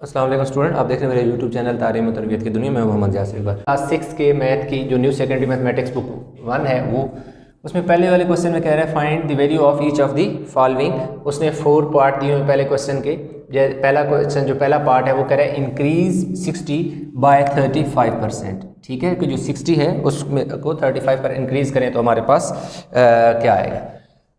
अस्सलाम वालेकुम स्टूडेंट, आप देख रहे हैं मेरे यूट्यूब चैनल तालीम और तरबियत की दुनिया में। मोहम्मद यासिर इकबाल। क्लास 6 के मैथ की जो न्यू सेकेंडरी मैथमेटिक्स बुक 1 है वो उसमें पहले वाले क्वेश्चन में कह रहा है find the value of each of the following. उसने 4 पार्ट दिए हुए पहले क्वेश्चन के। पहला क्वेश्चन जो पहला पार्ट है वो कह रहा है इंक्रीज 60 बाय 35%। ठीक है, कि जो 60 है उसमें को 35 पर इंक्रीज़ करें तो हमारे पास क्या आएगा।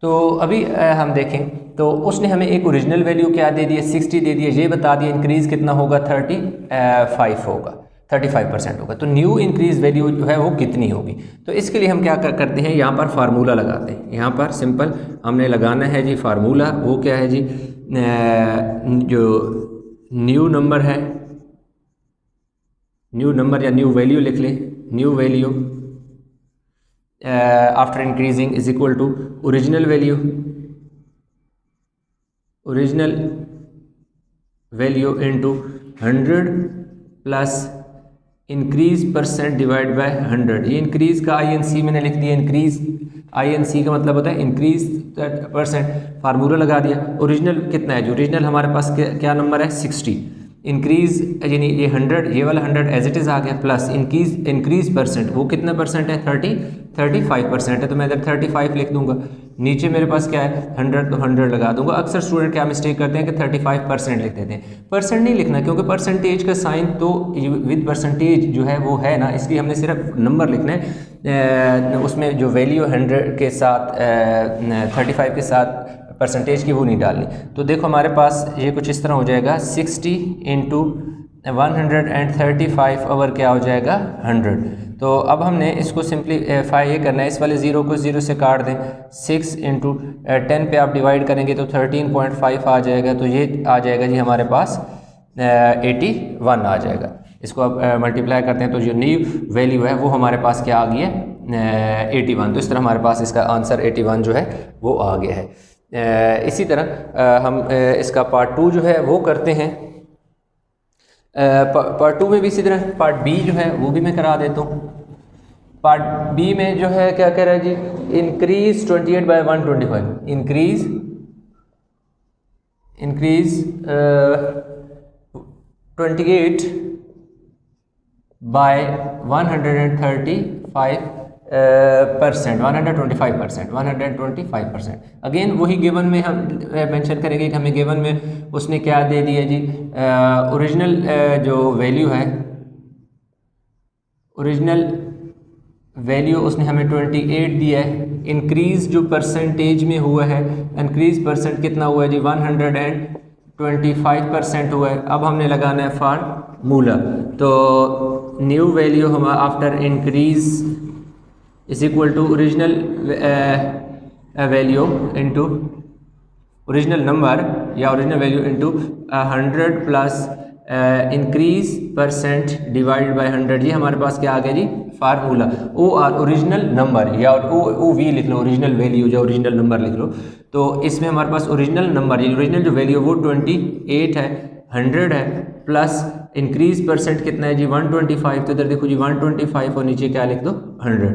तो अभी हम देखें तो उसने हमें एक ओरिजिनल वैल्यू क्या दे दी है, 60 दे दी है। ये बता दिया इंक्रीज़ कितना होगा, 35 होगा, 35% होगा। तो न्यू इंक्रीज़ वैल्यू जो है वो कितनी होगी। तो इसके लिए हम क्या करते हैं, यहाँ पर फार्मूला लगाते हैं। यहाँ पर सिंपल हमने लगाना है जी फार्मूला। वो क्या है जी, जो न्यू नंबर है, न्यू नंबर या न्यू वैल्यू लिख लें। New value after increasing is equal to original value, original value into 100 plus increase percent divide by 100। ये इंक्रीज का INC मैंने लिख दिया। इंक्रीज INC का मतलब होता है इंक्रीज परसेंट। फार्मूला लगा दिया। ओरिजिनल कितना है, जो ओरिजिनल हमारे पास क्या नंबर है, 60। इंक्रीज यानी ये 100, ये वाला 100 एज इट इज़ आ गया, प्लस इंक्रीज परसेंट वो कितना परसेंट है, 35% है। तो मैं इधर 35 लिख दूंगा। नीचे मेरे पास क्या है 100, तो 100 लगा दूंगा। अक्सर स्टूडेंट क्या मिस्टेक करते हैं कि 35% लिख देते हैं। परसेंट नहीं लिखना, क्योंकि परसेंटेज का साइन तो विद परसेंटेज जो है वो है ना, इसलिए हमने सिर्फ नंबर लिखना है। उसमें जो वैल्यू 100 के साथ 35 के साथ परसेंटेज की वो नहीं डालनी। तो देखो हमारे पास ये कुछ इस तरह हो जाएगा, 60 इंटू 135 ओवर क्या हो जाएगा 100। तो अब हमने इसको सिंप्लीफाई ये करना है, इस वाले 0 को 0 से काट दें। 6 इंटू 10 पे आप डिवाइड करेंगे तो 13.5 आ जाएगा। तो ये आ जाएगा जी हमारे पास 81 आ जाएगा। इसको आप मल्टीप्लाई करते हैं तो जो न्यू वैल्यू है वो हमारे पास क्या आ गई है 81। तो इस तरह हमारे पास इसका आंसर 81 जो है वो आ गया है। इसी तरह हम इसका पार्ट 2 जो है वो करते हैं। पार्ट 2 में भी इसी तरह पार्ट बी जो है वो भी मैं करा देता हूँ। पार्ट बी में जो है क्या कह रहा है जी, increase 28 by 125। Increase 28 by 125%। Again वही गिवन में हम मेंशन करेंगे कि हमें गिवन में उसने क्या दे दिया जी, ओरिजिनल जो वैल्यू है, ओरिजिनल वैल्यू उसने हमें 28 दिया है। इंक्रीज जो परसेंटेज में हुआ है, इंक्रीज परसेंट कितना हुआ है जी, 125% हुआ है। अब हमने लगाना है फार्मूला। तो न्यू वैल्यू हम after increase is equal to original value into original number या original value into 100 plus increase percent divide by 100। ये हमारे पास क्या आ गया जी फार्मूला। ओरिजिनल नंबर या OV लिख लो, ओरिजिनल वैल्यू या ओरिजिनल नंबर लिख लो। तो इसमें हमारे पास ओरिजिनल नंबर या ओरिजिनल जो वैल्यू वो 28 है, 100 है, प्लस इंक्रीज परसेंट कितना है जी 125। तो इधर देखो जी 125 और नीचे क्या लिख दो 100।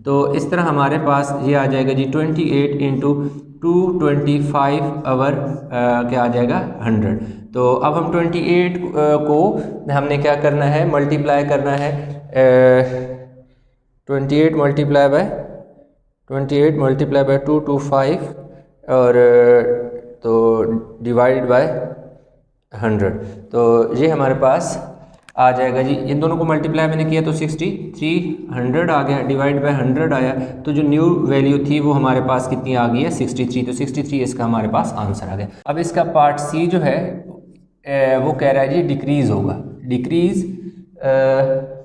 तो इस तरह हमारे पास ये आ जाएगा जी 28 इंटू 225 आवर क्या आ जाएगा 100। तो अब हम 28 को हमने क्या करना है, मल्टीप्लाई करना है 28 मल्टीप्लाई बाय 225 और तो डिवाइड बाय 100। तो ये हमारे पास आ जाएगा जी। इन दोनों को मल्टीप्लाई मैंने किया तो 6300 आ गया, डिवाइड बाय 100 आया। तो जो न्यू वैल्यू थी वो हमारे पास कितनी आ गई है 63। तो 63 इसका हमारे पास आंसर आ गया। अब इसका पार्ट सी जो है वो कह रहा है जी डिक्रीज़ होगा। Decrease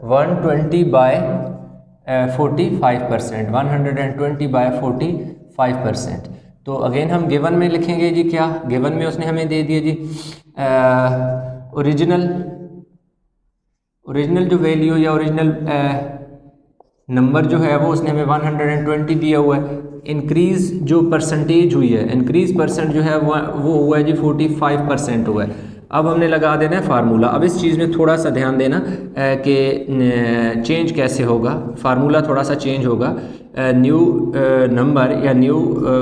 120 by 45%, 120 by 45%। तो अगेन हम गिवन में लिखेंगे जी क्या, गिवन में उसने हमें दे दिया जी ओरिजिनल जो वैल्यू या ओरिजिनल नंबर जो है वो उसने हमें 120 दिया हुआ है। इंक्रीज़ जो परसेंटेज हुई है, इंक्रीज़ परसेंट जो है वो हुआ है जी 45% हुआ है। अब हमने लगा देना है फार्मूला। अब इस चीज़ में थोड़ा सा ध्यान देना कि चेंज कैसे होगा। फार्मूला थोड़ा सा चेंज होगा। न्यू नंबर या न्यू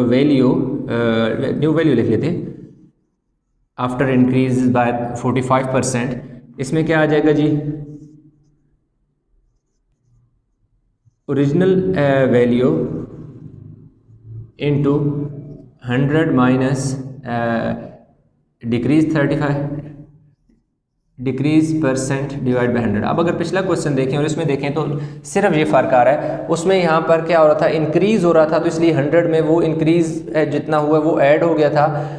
वैल्यू लिख लेते हैं। आफ्टर इंक्रीज बाय 45%, इसमें क्या आ जाएगा जी, original value into 100 minus decrease 35 decrease percent divide by 100। अब अगर पिछला क्वेश्चन देखें और इसमें देखें तो सिर्फ ये फ़र्क आ रहा है, उसमें यहाँ पर क्या हो रहा था, इंक्रीज़ हो रहा था, तो इसलिए 100 में वो इंक्रीज़ जितना हुआ वो ऐड हो गया था,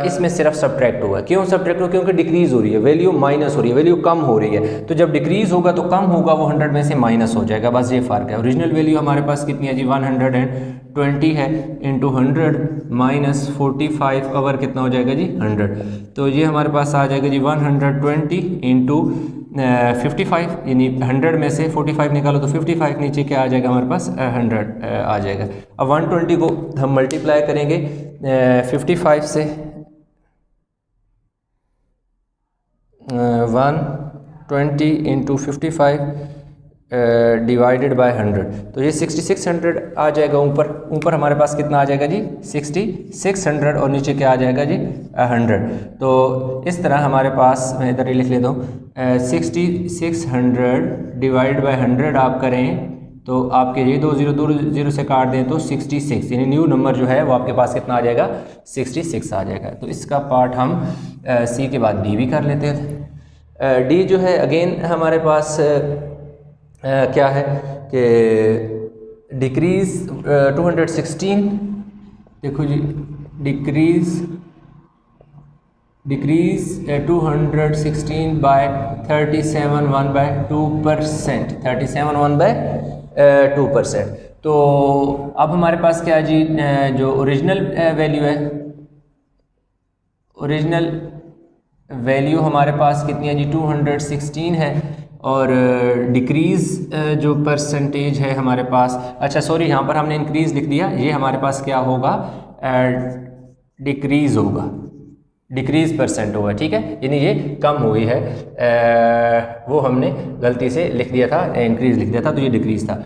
इसमें सिर्फ सब्ट्रैक्ट हुआ। क्यों सब्ट्रैक्ट हुआ? क्योंकि डिक्रीज़ हो रही है, वैल्यू माइनस हो रही है, वैल्यू कम हो रही है, तो जब डिक्रीज़ होगा तो कम होगा, वो 100 में से माइनस हो जाएगा, बस ये फ़र्क है। ओरिजिनल वैल्यू हमारे पास कितनी है जी, 120 है, इंटू 100 माइनस 45 ओवर कितना हो जाएगा जी, 100। तो ये हमारे पास आ जाएगा जी 120 इंटू 55, यानी 100 में से 45 निकालो तो 55, नीचे क्या आ जाएगा हमारे पास 100 आ जाएगा। अब 120 को हम मल्टीप्लाई करेंगे 55 से, 120 इंटू 55 डिवाइडेड बाय 100, तो ये 6600 आ जाएगा। ऊपर हमारे पास कितना आ जाएगा जी, 6600, और नीचे क्या आ जाएगा जी 100। तो इस तरह हमारे पास, मैं इधर ही लिख लेता हूँ, 6600 डिवाइड बाय 100 आप करें तो आपके ये 2 0 से काट दें तो 66, यानी न्यू नंबर जो है वो आपके पास कितना आ जाएगा, 66 आ जाएगा। तो इसका पार्ट हम सी के बाद डी भी कर लेते हैं। डी जो है अगेन हमारे पास क्या है कि डिक्रीज़ 216, देखो जी, डिक्रीज़ 216 बाय 37 1/2%, 37 1/2%। तो अब हमारे पास क्या है जी, जो ओरिजिनल वैल्यू है, ओरिजिनल वैल्यू हमारे पास कितनी है जी, 216 है, और डिक्रीज़ जो परसेंटेज है हमारे पास, अच्छा सॉरी, यहाँ पर हमने इंक्रीज़ लिख दिया, ये हमारे पास क्या होगा, डिक्रीज़ होगा, डिक्रीज़ परसेंट होगा, ठीक है, यानी ये कम हुई है, वो हमने गलती से लिख दिया था, इंक्रीज़ लिख दिया था, तो ये डिक्रीज़ था।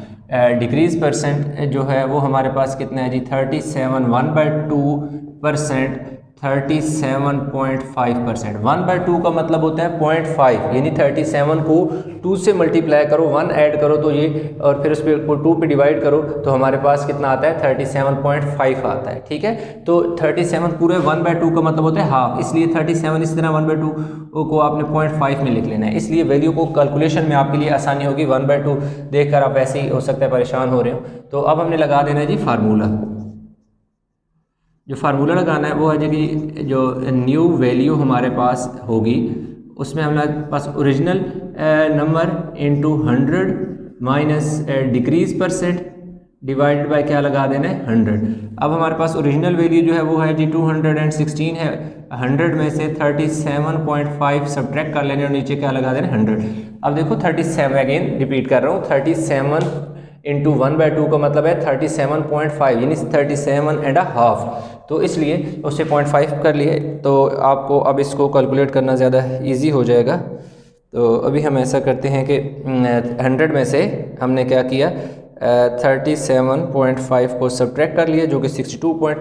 डिक्रीज़ परसेंट जो है वो हमारे पास कितना है जी, 37 1/2%, 37.5%। 1/2 का मतलब होता है 0.5, यानी 37 को 2 से मल्टीप्लाई करो, 1 ऐड करो तो ये, और फिर उस पर 2 पे डिवाइड करो तो हमारे पास कितना आता है, 37.5 आता है, ठीक है। तो 37 पूरे 1/2 का मतलब होता है हाफ, इसलिए 37 इस तरह 1/2 को आपने 0.5 में लिख लेना है, इसलिए वैल्यू को कैलकुलेशन में आपके लिए आसानी होगी। 1/2 देखकर आप ऐसे ही हो सकता है परेशान हो रहे हो। तो अब हमने लगा देना है जी फार्मूला, जो फार्मूला लगाना है वो है जी, जो न्यू वैल्यू हमारे पास होगी उसमें हमारे पास original number into 100 minus decrease percent divided by क्या लगा देना है, 100। अब हमारे पास ओरिजिनल वैल्यू जो है वो है जी 216 है, 100 में से 37.5 सब्ट्रैक्ट कर लेने और नीचे क्या लगा देना, 100। अब देखो 37, अगेन रिपीट कर रहा हूँ, 37 इंटू 1/2 का मतलब है 37.5, यानी 37.5, तो इसलिए उससे 0.5 कर लिए, तो आपको अब इसको कैलकुलेट करना ज़्यादा इजी हो जाएगा। तो अभी हम ऐसा करते हैं कि 100 में से हमने क्या किया, 37.5 को सब्ट्रैक्ट कर लिया, जो कि 62 आ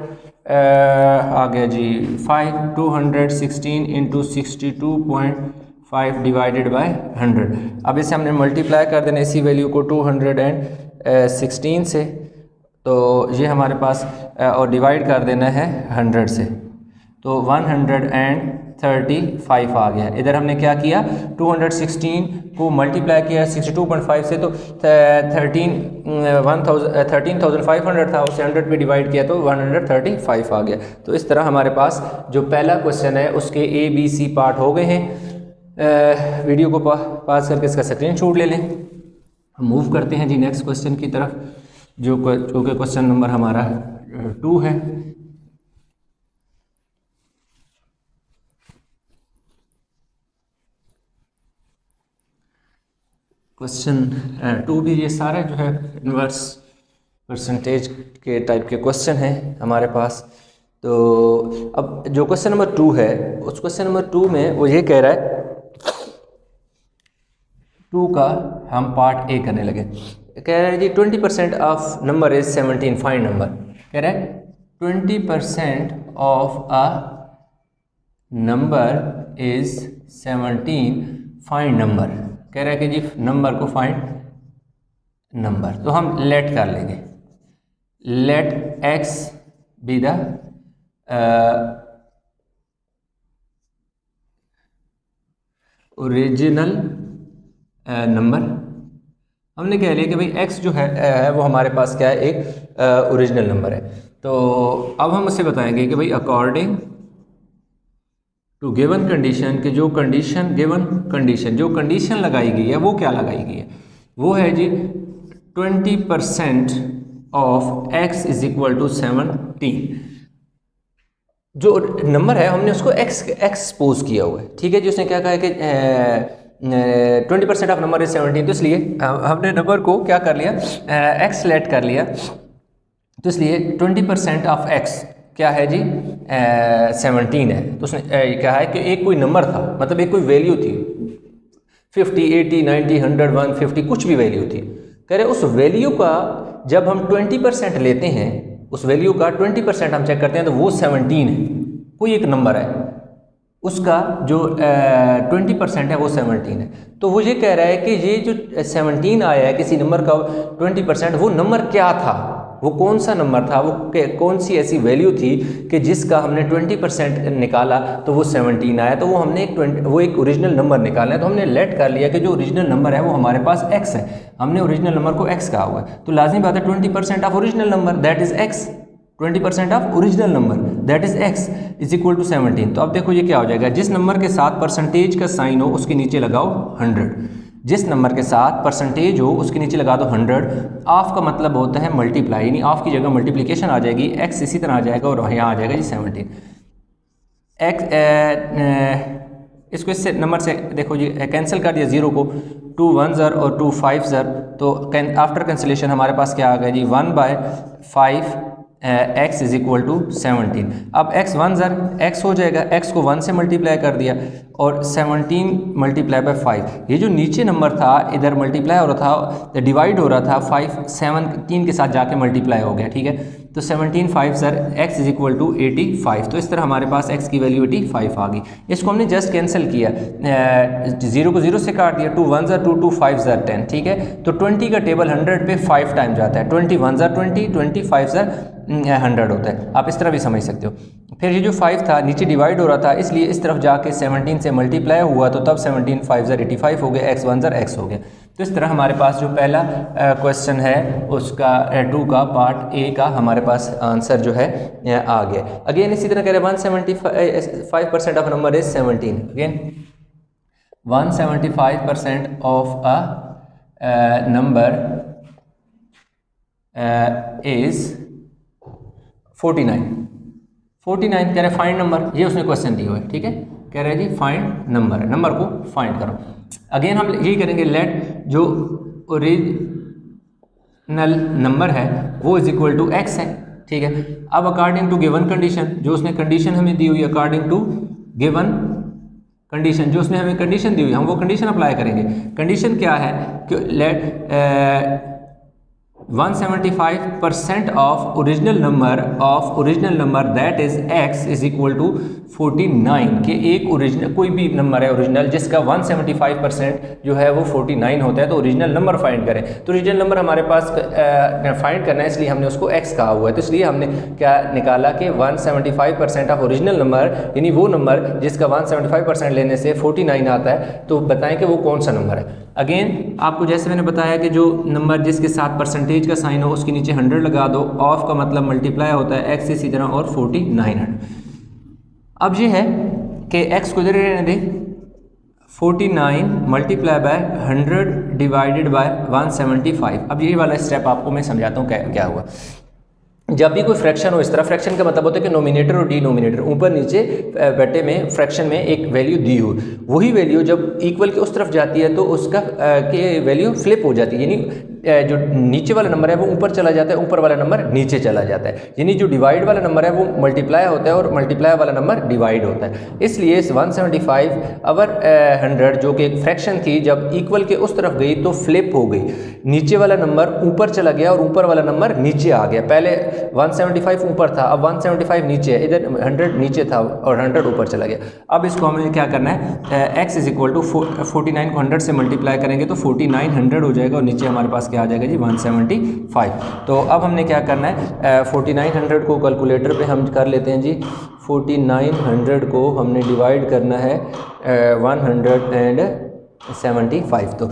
गया जी 5, 216 इंटू 62.5 डिवाइडेड बाय 100। अब इसे हमने मल्टीप्लाई कर देना इसी वैल्यू को 216 से, तो ये हमारे पास और डिवाइड कर देना है 100 से, तो 135 आ गया। इधर हमने क्या किया, 216 को मल्टीप्लाई किया 62.5 से, तो 13,500 था, उसे 100 पे डिवाइड किया तो 135 आ गया। तो इस तरह हमारे पास जो पहला क्वेश्चन है उसके ABC पार्ट हो गए हैं। वीडियो को पास करके इसका स्क्रीनशॉट ले लें। हम मूव करते हैं जी नेक्स्ट क्वेश्चन की तरफ, जो कि क्वेश्चन नंबर हमारा 2 है। क्वेश्चन 2 भी ये सारे जो है इन्वर्स परसेंटेज के टाइप के क्वेश्चन हैं हमारे पास। तो अब जो क्वेश्चन नंबर 2 है, उस क्वेश्चन नंबर 2 में वो ये कह रहा है, 2 का हम पार्ट ए करने लगे। कह रहा है जी 20% of number is 17, find number. कह रहा है 20% of a number is 17, find number. कह रहा है कि जी नंबर को फाइंड नंबर, तो हम लेट कर लेंगे, let x be the original number. हमने कह लिया कि भाई x जो है वो हमारे पास क्या है, एक ओरिजिनल नंबर है। तो अब हम उससे बताएंगे कि भाई अकॉर्डिंग टू गिवन कंडीशन, कि जो कंडीशन गिवन कंडीशन जो कंडीशन लगाई गई है वो क्या लगाई गई है, वो है जी 20% of x is equal to 17। जो नंबर है हमने उसको एक्सपोज किया हुआ है, ठीक है जी। उसने क्या कहा है कि 20% ऑफ नंबर इज 17, तो इसलिए हमने नंबर को क्या कर लिया, एक्स लेट कर लिया, तो इसलिए 20% ऑफ एक्स क्या है जी 17 है। तो उसने क्या है कि एक कोई नंबर था, मतलब एक कोई वैल्यू थी 50, 80, 90, 100, 150, कुछ भी वैल्यू थी। कह रहे उस वैल्यू का जब हम 20% लेते हैं, उस वैल्यू का 20% हम चेक करते हैं तो वो 17 है। कोई एक नंबर है उसका जो 20% है वो 17 है। तो वो ये कह रहा है कि ये जो 17 आया है किसी नंबर का 20%, वो नंबर क्या था, वो कौन सा नंबर था, वो कौन सी ऐसी वैल्यू थी कि जिसका हमने 20% निकाला तो वो 17 आया। तो वो हमने एक ओरिजिनल नंबर निकालना है। तो हमने लेट कर लिया कि जो ओरिजिनल नंबर है वो हमारे पास x है, हमने ओरिजिनल नंबर को x कहा हुआ है। तो लाजमी बात है 20% of original number that is x, 20% of original number that is x is equal to 17। तो अब देखो ये क्या हो जाएगा, जिस नंबर के साथ परसेंटेज का साइन हो उसके नीचे लगाओ 100, जिस नंबर के साथ परसेंटेज हो उसके नीचे लगा दो 100। ऑफ का मतलब होता है मल्टीप्लाई, यानी ऑफ की जगह मल्टीप्लिकेशन आ जाएगी, x इसी तरह आ जाएगा और यहाँ आ जाएगा जी 17। इसको इससे नंबर से देखो जी कैंसिल कर दिया, 0 को 2 1 ज़र और 2 5 ज़र, तो आफ्टर कैंसिलेशन हमारे पास क्या आ गया जी 1/5 x इज इक्वल टू 17। अब x 1 ज़र x हो जाएगा, x को 1 से मल्टीप्लाई कर दिया और 17 मल्टीप्लाई बाय 5। ये जो नीचे नंबर था इधर मल्टीप्लाई हो रहा था, डिवाइड हो रहा था, 5 7 3 के साथ जाके मल्टीप्लाई हो गया, ठीक है। तो 17 5 ज़र x इज इक्वल टू 85। तो इस तरह हमारे पास x की वैल्यू 85 आ गई। इसको हमने जस्ट कैंसिल किया, 0 को 0 से काट दिया, 2 1 ज़र 2 2 5 ज़र 10, ठीक है। तो 20 का टेबल 100 पे 5 टाइम जाता है, 20 1 ज़र 20, 20 5 ज़र 100 होता है। आप इस तरह भी समझ सकते हो। फिर ये जो 5 था नीचे डिवाइड हो रहा था, इसलिए इस तरफ जाके 17 से मल्टीप्लाई हुआ, तो तब 17 5 ज़र 85 हो गया, x 1 ज़र x हो गया। तो इस तरह हमारे पास जो पहला क्वेश्चन है उसका 2 का पार्ट ए का हमारे पास आंसर जो है आ गया। अगेन इसी तरह कह रहे हैं 175% of number is 17। Again 175% of a number is 49। 49 कह रहे फाइंड नंबर, ये उसने क्वेश्चन दिया हुआ है, ठीक है। कह रहे हैं जी फाइंड नंबर है, नंबर को फाइंड करो। अगेन हम यही करेंगे, लेट जो ओरिजिनल नंबर है वो इज इक्वल टू x है, ठीक है। अब अकॉर्डिंग टू गिवन कंडीशन, जो उसने कंडीशन हमें दी हुई है, अकॉर्डिंग टू गिवन कंडीशन जो उसने हमें कंडीशन दी हुई है, हम वो कंडीशन अप्लाई करेंगे। कंडीशन क्या है कि let 175% of original number that is x is equal to 49 के एक ओरिजिनल कोई भी नंबर है ओरिजिनल जिसका 175% जो है वो 49 होता है, तो ओरिजिनल नंबर फाइंड करें। तो ओरिजिनल नंबर हमारे पास फाइंड करना है, इसलिए हमने उसको x कहा हुआ है। तो इसलिए हमने क्या निकाला कि 175% ऑफ ओरिजिनल नंबर, यानी वो नंबर जिसका 175% लेने से 49 आता है, तो बताएं कि वो कौन सा नंबर है। अगेन आपको जैसे मैंने बताया कि जो नंबर जिसके साथ परसेंटेज का साइन हो उसके नीचे 100 लगा दो, ऑफ का मतलब मल्टीप्लाई होता है, x इसी तरह और 49 है। अब ये है कि x को इधर रहने दें, 49 मल्टीप्लाई बाय 100 डिवाइडेड बाय 175। अब यही वाला स्टेप आपको मैं समझाता हूँ क्या हुआ। जब भी कोई फ्रैक्शन हो, इस तरह फ्रैक्शन का मतलब होता है कि नोमिनेटर और डिनोमिनेटर ऊपर नीचे बटे में फ्रैक्शन में एक वैल्यू दी हो, वही वैल्यू जब इक्वल के उस तरफ जाती है तो उसका के वैल्यू फ्लिप हो जाती है, यानी जो नीचे वाला नंबर है वो ऊपर चला जाता है, ऊपर वाला नंबर नीचे चला जाता है, यानी जो डिवाइड वाला नंबर है वो मल्टीप्लाई होता है और मल्टीप्लाई वाला नंबर डिवाइड होता है। इसलिए इस 175 ओवर 100 जो कि एक फ्रैक्शन थी, जब इक्वल के उस तरफ गई तो फ्लिप हो गई, नीचे वाला नंबर ऊपर चला गया और ऊपर वाला नंबर नीचे आ गया। पहले 175 ऊपर था, अब 175 नीचे है, इधर 100 नीचे था और 100 ऊपर चला गया। अब इसको हमें क्या करना है, x इज इक्वल टू 49 को 100 से मल्टीप्लाई करेंगे तो 4900 हो जाएगा और नीचे हमारे पास क्या आ जाएगा जी 175। तो अब हमने क्या करना है, 4900 को कैलकुलेटर पे हम कर लेते हैं जी। 4900 को हमने डिवाइड करना है 175। तो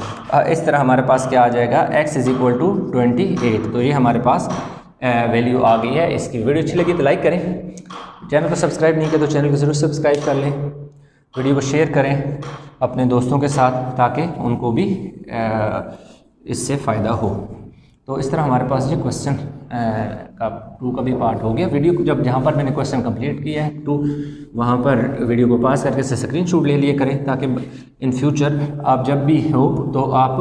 इस तरह हमारे पास क्या आ जाएगा, x इज इक्वल टू 28। तो ये हमारे पास वैल्यू आ गई है। इसकी वीडियो अच्छी लगी तो लाइक करें, चैनल को सब्सक्राइब नहीं किया तो चैनल को ज़रूर सब्सक्राइब कर लें, वीडियो को शेयर करें अपने दोस्तों के साथ ताकि उनको भी इससे फ़ायदा हो। तो इस तरह हमारे पास ये क्वेश्चन का 2 का भी पार्ट हो गया। वीडियो को जहाँ पर मैंने क्वेश्चन कंप्लीट किया है 2, वहाँ पर वीडियो को पास करके से स्क्रीनशॉट ले लिए करें ताकि इन फ्यूचर आप जब भी हो तो आप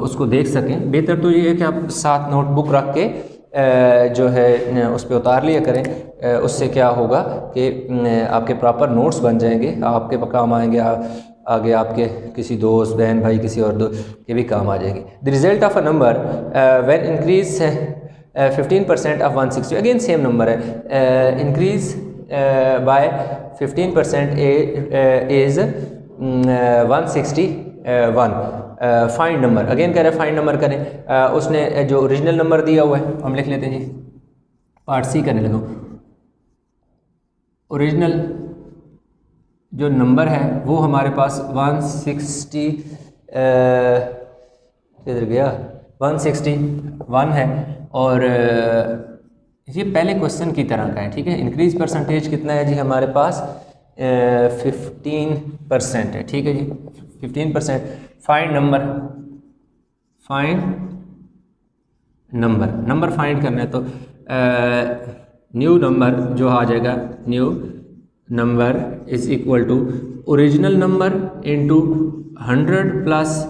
उसको देख सकें। बेहतर तो ये है कि आप साथ नोटबुक रख के जो है उस पर उतार लिया करें, उससे क्या होगा कि आपके प्रॉपर नोट्स बन जाएंगे, आपके काम आएंगे, आगे आपके किसी दोस्त बहन भाई किसी और के भी काम आ जाएगी। The result of a number when increase 15% of 160, again same number है, increase by 15% is 161। Find number, again कह रहे हैं फाइंड नंबर करें। उसने जो ओरिजिनल नंबर दिया हुआ है हम लिख लेते हैं जी, पार्ट सी करने लगा। ओरिजिनल जो नंबर है वो हमारे पास 160 किधर गया 161 है और ये पहले क्वेश्चन की तरह का है, ठीक है। इंक्रीज परसेंटेज कितना है जी हमारे पास 15% है, ठीक है जी 15%। Find number, find number find करना है तो न्यू नंबर जो आ जाएगा, new number is equal to original number into 100 plus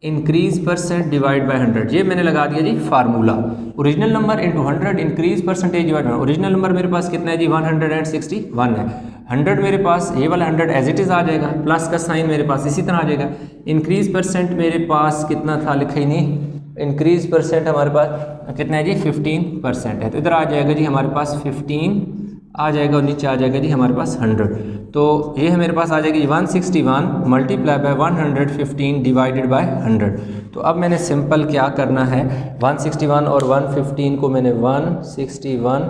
increase percent divide by 100। ये मैंने लगा दिया जी formula, original number into 100 increase percentage divide by 100। Original number मेरे पास कितना है जी 161 है, 100 मेरे पास ये वाला 100 एज इट इज़ आ जाएगा, प्लस का साइन मेरे पास इसी तरह आ जाएगा। इंक्रीज परसेंट मेरे पास कितना था लिखा ही नहीं, इंक्रीज परसेंट हमारे पास कितना है जी 15% है, तो इधर आ जाएगा जी हमारे पास 15 आ जाएगा और नीचे आ जाएगा जी हमारे पास 100। तो ये है मेरे पास आ जाएगी 161 मल्टीप्लाई बाय 115 डिवाइडेड बाय 100। तो अब मैंने सिंपल क्या करना है, 161 और 115 को मैंने 161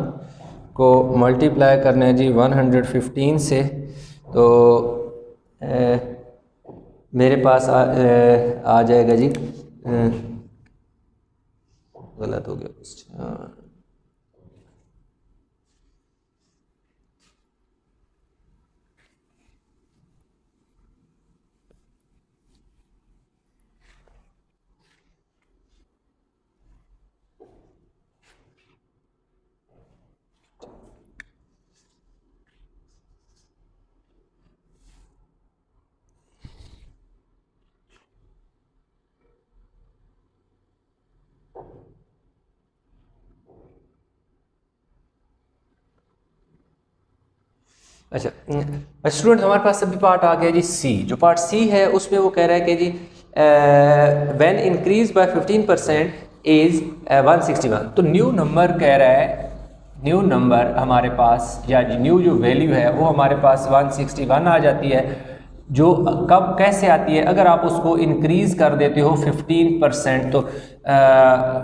को मल्टीप्लाई करना है जी 115 से। तो मेरे पास आ जाएगा जी, गलत हो गया कुछ, अच्छा स्टूडेंट हमारे पास सभी पार्ट आ गया जी सी। जो पार्ट सी है उसमें वो कह रहा है कि जी व्हेन इंक्रीज बाय 15% इज 161। तो न्यू नंबर कह रहा है, न्यू नंबर हमारे पास या न्यू जो वैल्यू है वो हमारे पास 161 आ जाती है। जो कब कैसे आती है, अगर आप उसको इंक्रीज कर देते हो 15% तो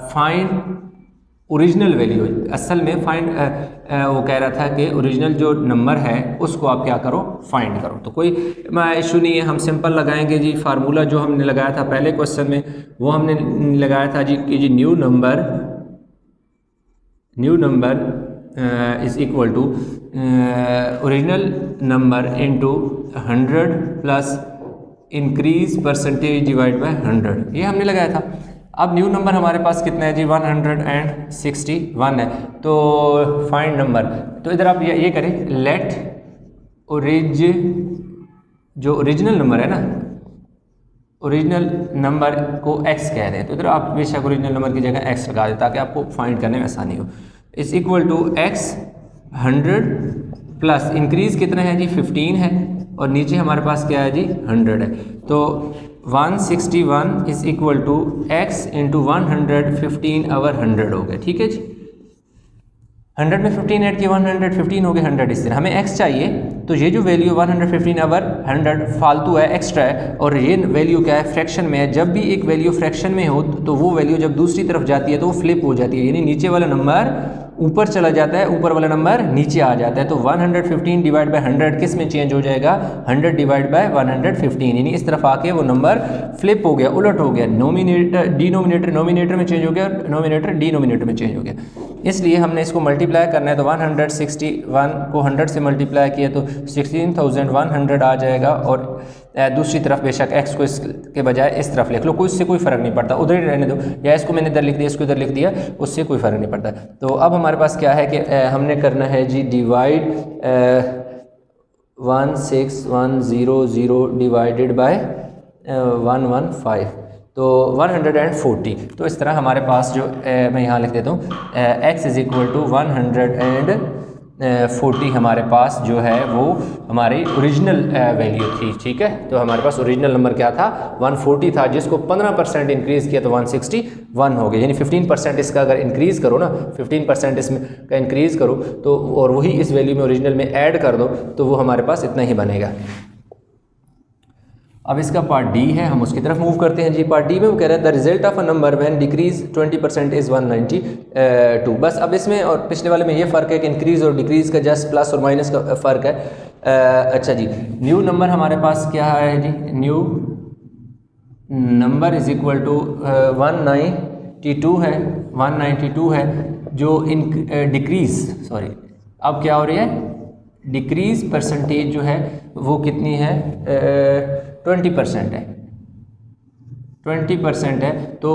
फाइंड ओरिजिनल वैल्यू। असल में फाइंड वो कह रहा था कि ओरिजिनल जो नंबर है उसको आप क्या करो, फाइंड करो। तो कोई इशू नहीं है, हम सिंपल लगाएंगे जी। फार्मूला जो हमने लगाया था पहले क्वेश्चन में वो हमने लगाया था जी कि जी new number is equal to original number into 100 plus increase percentage divide by 100, ये हमने लगाया था। अब न्यू नंबर हमारे पास कितना है जी 161 है। तो फाइंड नंबर, तो इधर आप ये करें, लेट जो ओरिजिनल नंबर है ना, ओरिजिनल नंबर को x कह दें, तो इधर आप बेशक ओरिजिनल नंबर की जगह x लगा दें ताकि आपको फाइंड करने में आसानी हो। Is equal to x 100 plus increase कितना है जी 15 है और नीचे हमारे पास क्या है जी 100 है, तो 161 is equal to x into 115 over 100 हो गया। ठीक है जी, 100 में 15 ऐड किया 115 हो गया 100। इस तरह हमें x चाहिए, तो ये जो वैल्यू 115 आवर 100 फालतू है, एक्स्ट्रा है, और ये वैल्यू क्या है फ्रैक्शन में है। जब भी एक वैल्यू फ्रैक्शन में हो तो वो वैल्यू जब दूसरी तरफ जाती है तो वो फ्लिप हो जाती है, यानी नीचे वाला नंबर ऊपर चला जाता है, ऊपर वाला नंबर नीचे आ जाता है। तो 115 डिवाइड बाय 100 किस में चेंज हो जाएगा 100 डिवाइड बाय 115, यानी इस तरफ आके वो नंबर फ्लिप हो गया, उलट हो गया, नोमिनेटर डिनोमिनेटर नोमिनेटर में चेंज हो गया, नोमिनेटर डिनोमिनेटर में चेंज हो गया। इसलिए हमने इसको मल्टीप्लाई करना है, तो 161 को 100 से मल्टीप्लाई किया तो 16,100 आ जाएगा, और दूसरी तरफ बेशक x को इसके बजाय इस तरफ लिख लो, कोई इससे कोई फ़र्क नहीं पड़ता, उधर ही रहने दो, या इसको मैंने इधर लिख दिया इसको इधर लिख दिया, उससे कोई फ़र्क नहीं पड़ता। तो अब हमारे पास क्या है कि हमने करना है जी डिवाइड 16100 डिवाइडेड बाय 115, तो 140। तो इस तरह हमारे पास जो मैं यहाँ लिख देता हूँ x इज़ इक्वल टू 140 हमारे पास जो है वो हमारी ओरिजिनल वैल्यू थी। ठीक है, तो हमारे पास ओरिजिनल नंबर क्या था 140 था, जिसको 15% इंक्रीज़ किया तो 161 हो गया, यानी 15% इसका अगर इंक्रीज़ करो ना, 15% इसमें का इंक्रीज़ करो तो, और वही इस वैल्यू में ओरिजिनल में ऐड कर दो, तो वो हमारे पास इतना ही बनेगा। अब इसका पार्ट डी है, हम उसकी तरफ मूव करते हैं जी। पार्ट डी में वो कह रहा है the result of a number when decrease 20% is 192। बस अब इसमें और पिछले वाले में ये फ़र्क है कि इंक्रीज़ और डिक्रीज़ का जस्ट प्लस और माइनस का फ़र्क है। अच्छा जी, न्यू नंबर हमारे पास क्या है जी, new number is equal to 192 है, 192 है, जो डिक्रीज़ सॉरी अब क्या हो रही है डिक्रीज़ परसेंटेज जो है वो कितनी है 20% है, 20% है। तो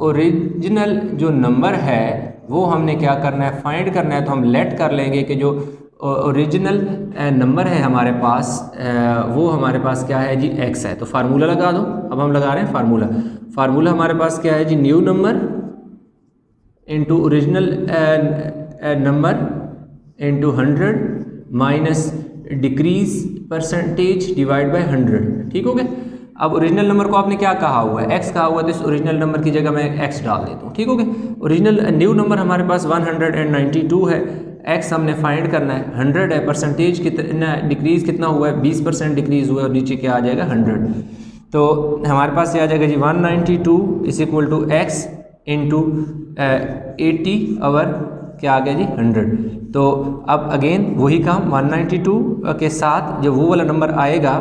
ओरिजिनल जो नंबर है वो हमने क्या करना है फाइंड करना है, तो हम लेट कर लेंगे कि जो ओरिजिनल नंबर है हमारे पास वो हमारे पास क्या है जी x है। तो फार्मूला लगा दो, अब हम लगा रहे हैं फार्मूला हमारे पास क्या है जी new number into original number into 100 minus decrease percentage divide by 100। ठीक हो गया। अब ओरिजिनल नंबर को आपने क्या कहा हुआ है x कहा हुआ है, तो इस ओरिजिनल नंबर की जगह मैं x डाल देता हूँ। ठीक हो गया। ओरिजिनल न्यू नंबर हमारे पास 192 है, x हमने फाइंड करना है, 100 है, परसेंटेज कितना डिक्रीज़ कितना हुआ है 20% डिक्रीज़ हुआ है, और नीचे क्या आ जाएगा 100। तो हमारे पास ये आ जाएगा जी 192 is equal to x into 80 over क्या आ गया जी 100। तो अब अगेन वही काम 192 के साथ जब वो वाला नंबर आएगा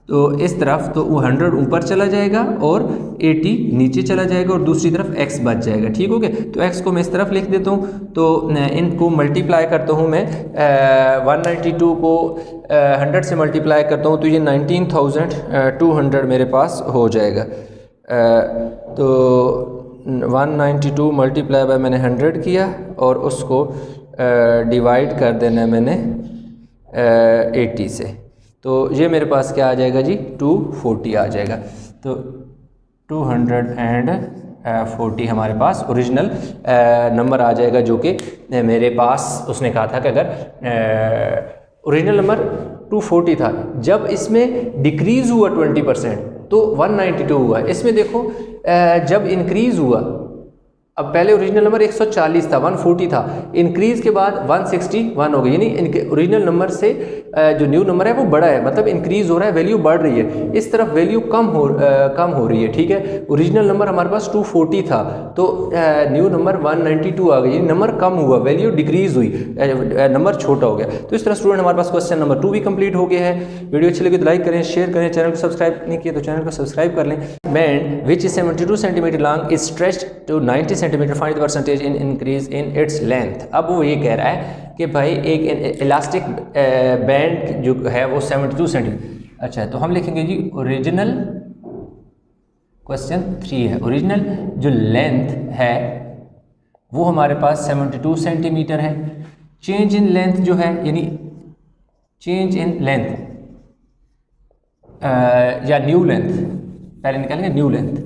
तो इस तरफ तो वो 100 ऊपर चला जाएगा और 80 नीचे चला जाएगा और दूसरी तरफ x बच जाएगा। ठीक हो गया। तो x को मैं इस तरफ लिख देता हूँ, तो इनको मल्टीप्लाई करता हूँ मैं 192 को 100 से मल्टीप्लाई करता हूँ तो ये 19,200 मेरे पास हो जाएगा। तो 192 मल्टीप्लाई बाय मैंने 100 किया और उसको डिवाइड कर देना है मैंने 80 से, तो ये मेरे पास क्या आ जाएगा जी 240 आ जाएगा। तो 240 हमारे पास ओरिजिनल नंबर आ जाएगा, जो कि मेरे पास उसने कहा था कि अगर ओरिजिनल नंबर 240 था, जब इसमें डिक्रीज़ हुआ 20% तो 192 हुआ। इसमें देखो जब इंक्रीज़ हुआ, अब पहले ओरिजिनल नंबर 140 था, 140 था, इंक्रीज़ के बाद 161 हो गई, यानी ओरिजिनल नंबर से जो न्यू नंबर है वो बड़ा है, मतलब इंक्रीज़ हो रहा है, वैल्यू बढ़ रही है। इस तरफ वैल्यू कम हो रही है। ठीक है, ओरिजिनल नंबर हमारे पास 240 था तो न्यू नंबर 192 आ गई, नंबर कम हुआ, वैल्यू डिक्रीज़ हुई, नंबर छोटा हो गया। तो इस तरह स्टूडेंट हमारे पास क्वेश्चन नंबर 2 भी कंप्लीट हो गया है। वीडियो अच्छी लगी तो लाइक करें, शेयर करें, चैनल को सब्सक्राइब नहीं किया तो चैनल को सब्सक्राइब कर लें। Band which is 72 centimetre long is stretched to 90 centimetre, find the percentage in increase in its length. अब वो ये कह रहा है कि भाई एक इलास्टिक बैंड जो है वो 72 सेंटीमीटर। अच्छा, तो हम लिखेंगे जी ओरिजिनल, क्वेश्चन 3 है, ओरिजिनल जो लेंथ है वो हमारे पास 72 सेंटीमीटर है। चेंज इन लेंथ जो है, यानी चेंज इन लेंथ या न्यू लेंथ, पहले निकालेंगे न्यू लेंथ।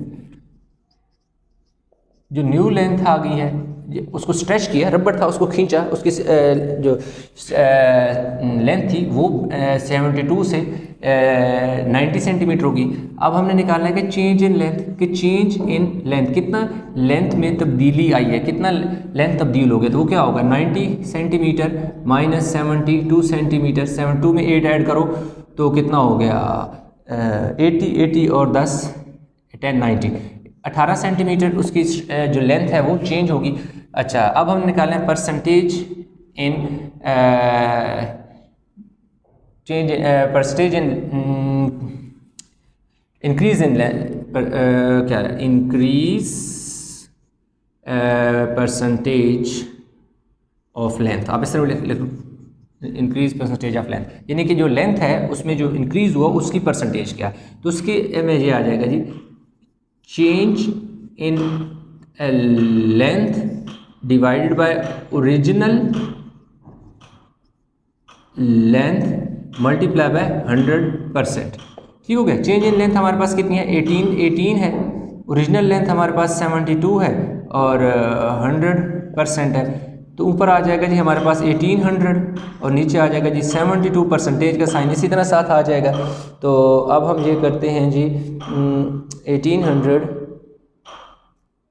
जो न्यू लेंथ आ गई है उसको स्ट्रेच किया, रबड़ था उसको खींचा, उसकी जो लेंथ थी वो 72 से 90 सेंटीमीटर होगी। अब हमने निकालना है कि चेंज इन लेंथ, कि चेंज इन लेंथ कितना लेंथ में तब्दीली आई है, कितना लेंथ तब्दील हो गया। तो वो क्या होगा 90 सेंटीमीटर माइनस 72 सेंटीमीटर, 72 में 8 ऐड करो तो कितना हो गया 80 और 10 10 90, 18 सेंटीमीटर उसकी जो लेंथ है वो चेंज होगी। अच्छा, अब हम निकालें percentage in change percentage in increase इन क्या है इंक्रीज परसेंटेज ऑफ लेंथ। आप इस तरह लिख लो इंक्रीज परसेंटेज ऑफ लेंथ, यानी कि जो लेंथ है उसमें जो इंक्रीज हुआ उसकी परसेंटेज क्या है। तो उसके में ये आ जाएगा जी change in length divided by original length multiply by 100%। ठीक हो गया। चेंज इन लेंथ हमारे पास कितनी है 18 है, ओरिजिनल लेंथ हमारे पास 72 है और 100% है। तो ऊपर आ जाएगा जी हमारे पास 1800 और नीचे आ जाएगा जी 72, परसेंटेज का साइन इसी तरह साथ आ जाएगा। तो अब हम ये करते हैं जी 1800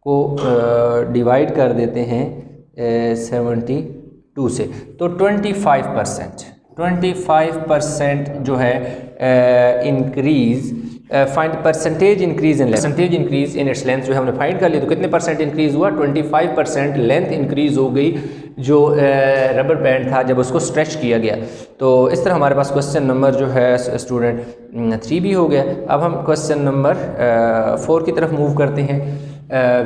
को डिवाइड कर देते हैं 72 से, तो 25% जो है increase find percentage increase in length, percentage increase in its length जो है हमने फाइंड कर लिया। तो कितने परसेंट इंक्रीज हुआ 25% लेंथ इंक्रीज हो गई जो रबर बैंड था जब उसको स्ट्रेच किया गया। तो इस तरह हमारे पास क्वेश्चन नंबर जो है स्टूडेंट 3 भी हो गया। अब हम क्वेश्चन नंबर 4 की तरफ मूव करते हैं।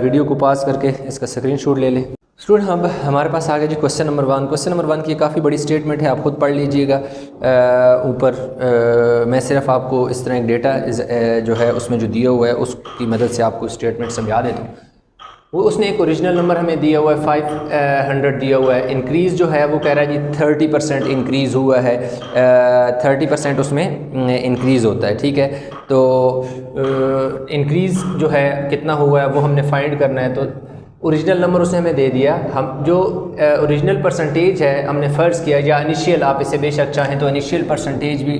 वीडियो को पास करके इसका स्क्रीनशॉट ले लें। स्टूडेंट हम हमारे पास आ गया जी क्वेश्चन नंबर 1। क्वेश्चन नंबर 1 की काफ़ी बड़ी स्टेटमेंट है, आप खुद पढ़ लीजिएगा ऊपर। मैं सिर्फ आपको इस तरह एक डेटा जो है उसमें जो दिया हुआ है उसकी मदद से आपको स्टेटमेंट समझा देता हूँ। वो उसने एक ओरिजिनल नंबर हमें दिया हुआ है 500 दिया हुआ है। इंक्रीज़ जो है वो कह रहा है जी 30% इंक्रीज़ हुआ है, 30% उसमें इंक्रीज़ होता है। ठीक है, तो इंक्रीज़ जो है कितना हुआ है वो हमने फाइंड करना है। तो ओरिजिनल नंबर उसने हमें दे दिया, हम जो ओरिजिनल परसेंटेज है हमने फ़र्ज़ किया, या इनिशियल आप इसे बेशक चाहें तो इनिशियल परसेंटेज भी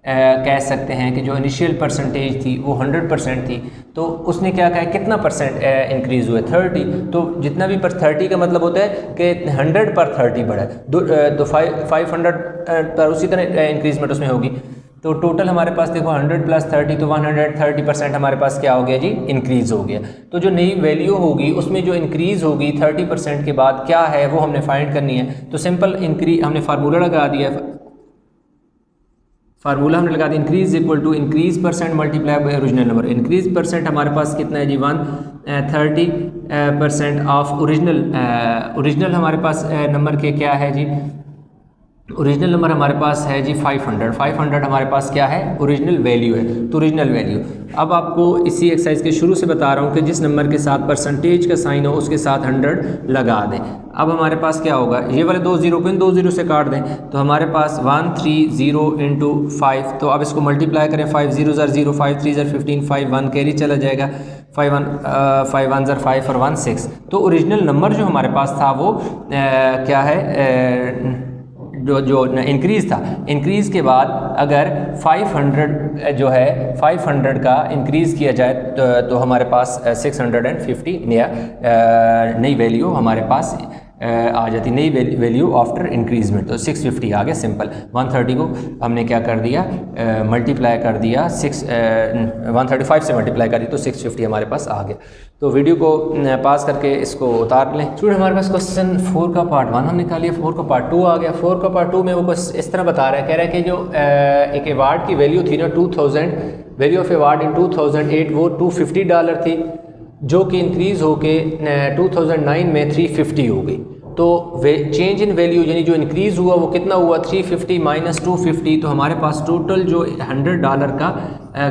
कह सकते हैं कि जो इनिशियल परसेंटेज थी वो 100% थी। तो उसने क्या कहा कितना परसेंट इंक्रीज़ हुआ 30। तो जितना भी पर 30 का मतलब होता है कि 100 पर 30 बढ़ा है, तो 500 पर उसी तरह इंक्रीजमेंट उसमें होगी। तो टोटल हमारे पास देखो 100 प्लस 30 तो 130% हमारे पास क्या हो गया जी इंक्रीज़ हो गया। तो जो नई वैल्यू होगी उसमें जो इंक्रीज़ होगी 30% के बाद क्या है वो हमने फाइंड करनी है। तो सिंपल हमने फार्मूला लगा दिया, हमने लगा दिया increase equal to increase percent multiply by original number. Increase percent हमारे पास कितना है जी 130% ऑफ ओरिजिनल हमारे पास नंबर के क्या है जी, ओरिजिनल नंबर हमारे पास है जी 500 हमारे पास क्या है ओरिजिनल वैल्यू है। तो ओरिजिनल वैल्यू अब आपको इसी एक्सरसाइज के शुरू से बता रहा हूँ कि जिस नंबर के साथ परसेंटेज का साइन हो उसके साथ 100 लगा दें। अब हमारे पास क्या होगा, ये वाले 2 0 को इन 2 0 से काट दें तो हमारे पास 130 इंटू 5। तो अब इसको मल्टीप्लाई करें 5 0 0 5 3 15 5 1 कैरी चला जाएगा, 5 1 5 और 1 6। तो ओरिजिनल नंबर जो हमारे पास था वो क्या है जो इंक्रीज़ था, इंक्रीज़ के बाद अगर 500 जो है 500 का इंक्रीज़ किया जाए तो हमारे पास 650 नई वैल्यू हमारे पास आ जाती, नई वैल्यू आफ्टर इंक्रीजमेंट। तो 650 आ गया सिंपल। 130 को हमने क्या कर दिया मल्टीप्लाई कर दिया 135 से मल्टीप्लाई कर दी तो 650 हमारे पास आ गया। तो वीडियो को पास करके इसको उतार लें। स्टूडेंट हमारे पास क्वेश्चन 4 का पार्ट 1 हमने निकाल लिया, 4 का पार्ट 2 आ गया। 4 का पार्ट 2 में वो इस तरह बता रहा है, कह रहा है कि जो एक अवार्ड की वैल्यू थी ना 2000, वैल्यू ऑफ अवार्ड इन 2008 वो $250 थी, जो कि इंक्रीज़ होके 2009 में 350 हो गई। तो चेंज इन वैल्यू यानी जो इंक्रीज़ हुआ वो कितना हुआ 350 माइनस 250। तो हमारे पास टोटल जो $100 का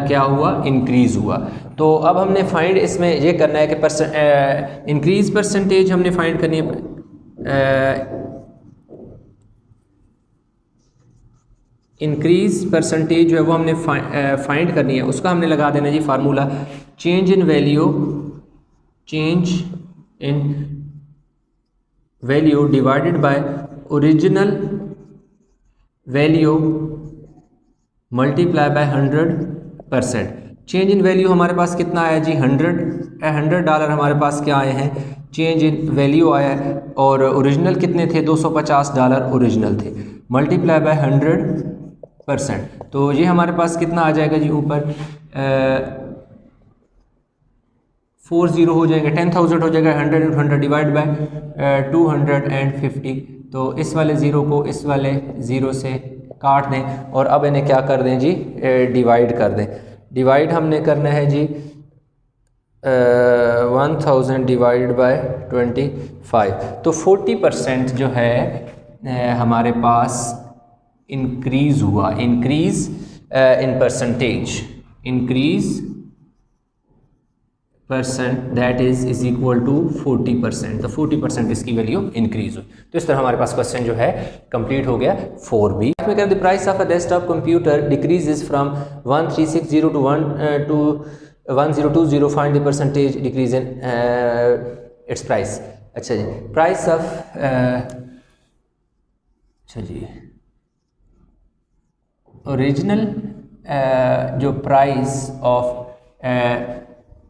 क्या हुआ इंक्रीज़ हुआ। तो अब हमने फाइंड इसमें ये करना है कि इंक्रीज़ परसेंटेज हमने फाइंड करनी है, इंक्रीज परसेंटेज जो है वो हमने फाइंड करनी है, उसका हमने लगा देना जी formula change in value divided by original value multiply by 100%। Change in value हमारे पास कितना आया जी $100 हमारे पास क्या आए हैं, चेंज इन वैल्यू आया है, और ओरिजिनल कितने थे, $250 ओरिजिनल थे, मल्टीप्लाई बाय 100%। तो ये हमारे पास कितना आ जाएगा जी, ऊपर 40 हो जाएगा, 10,000 हो जाएगा, 100 डिवाइड बाय 250। तो इस वाले ज़ीरो को इस वाले ज़ीरो से काट दें और अब इन्हें क्या कर दें जी, डिवाइड कर दें। डिवाइड हमने करना है जी 1000 डिवाइड बाय 25। तो 40% जो है हमारे पास इंक्रीज हुआ, increase in percentage, increase percent that is equal to 40%। तो 40% इसकी वैल्यू इंक्रीज हुई। तो इस तरह हमारे पास क्वेश्चन जो है कंप्लीट हो गया 4B में। The price of a desktop computer decreases from 1360 to 1020, find the percentage decrease in its price. अच्छा जी, प्राइस ऑफ अच्छा जी ओरिजिनल जो प्राइस ऑफ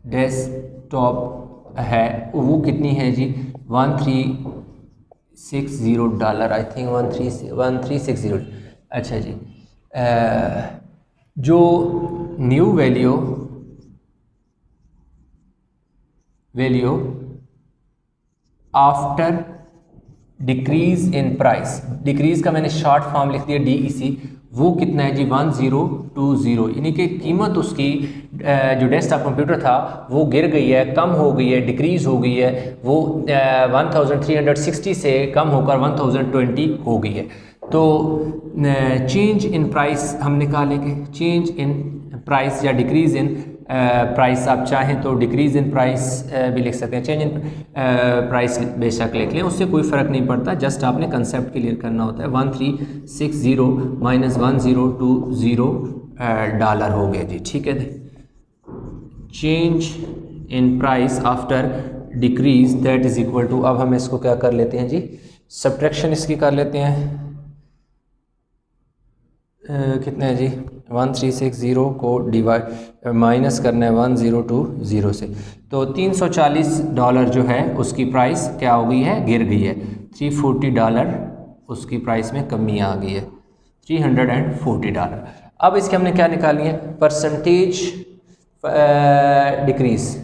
डेस्कटॉप है वो कितनी है जी, $1360, आई थिंक 1360। अच्छा जी, जो new value after decrease in price, decrease का मैंने शॉर्ट फॉर्म लिख दिया DEC, वो कितना है जी 1020, यानी कि कीमत उसकी जो डेस्कटॉप कंप्यूटर था वो गिर गई है, कम हो गई है, डिक्रीज हो गई है, वो 1360 से कम होकर 1020 हो गई है। तो चेंज इन प्राइस हम निकालेंगे, चेंज इन प्राइस या डिक्रीज इन प्राइस, आप चाहें तो डिक्रीज इन प्राइस भी लिख सकते हैं, चेंज इन प्राइस बेशक लिख लें, उससे कोई फ़र्क नहीं पड़ता, जस्ट आपने कंसेप्ट क्लियर करना होता है। 1360 माइनस 1020 डॉलर हो गया जी, ठीक है। Change in price after decrease that is equal to, अब हम इसको क्या कर लेते हैं जी, सब्ट्रैक्शन इसकी कर लेते हैं। कितना है जी, 1360 को डिवाइड माइनस करना है 1020 से, तो $340 जो है उसकी प्राइस क्या हो गई है, गिर गई है। $340 उसकी प्राइस में कमी आ गई है, $340। अब इसके हमने क्या निकालनी है, percentage decrease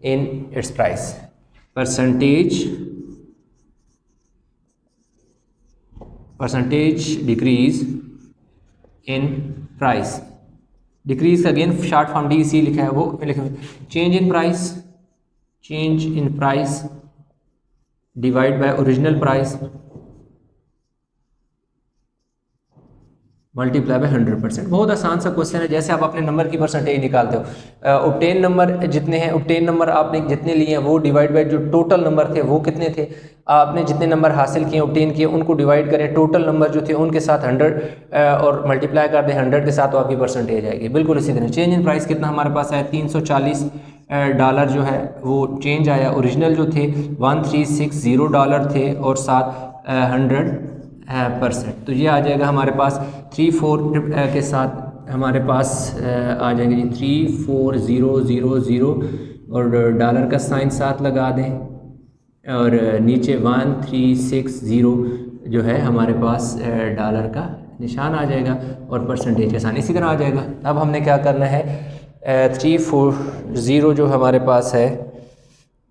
in its price, percentage decrease in price, decrease का अगेन शॉर्ट फॉर्म DEC लिखा है, वो लिखा है change in price divide by original price multiply by 100%। बहुत आसान सा क्वेश्चन है, जैसे आप अपने नंबर की परसेंटेज निकालते हो। ऑब्टेन नंबर जितने हैं, ऑब्टेन नंबर आपने जितने लिए हैं वो डिवाइड बाय जो टोटल नंबर थे वो कितने थे, आपने जितने नंबर हासिल किए ऑब्टेन किए उनको डिवाइड करें टोटल नंबर जो थे उनके साथ 100 और मल्टीप्लाई कर दें 100 के साथ, तो आपकी परसेंटेज आएगी। बिल्कुल इसी तरह चेंज इन प्राइस कितना हमारे पास आया, $340 जो है वो चेंज आया। ओरिजिनल जो थे $1360 थे और साथ 100%, तो ये आ जाएगा हमारे पास 34 के साथ हमारे पास आ जाएंगे जी 34000 और डॉलर का साइन साथ लगा दें और नीचे 1360 जो है हमारे पास डॉलर का निशान आ जाएगा और परसेंटेज का साइन इसी तरह आ जाएगा। अब हमने क्या करना है, 340 जो हमारे पास है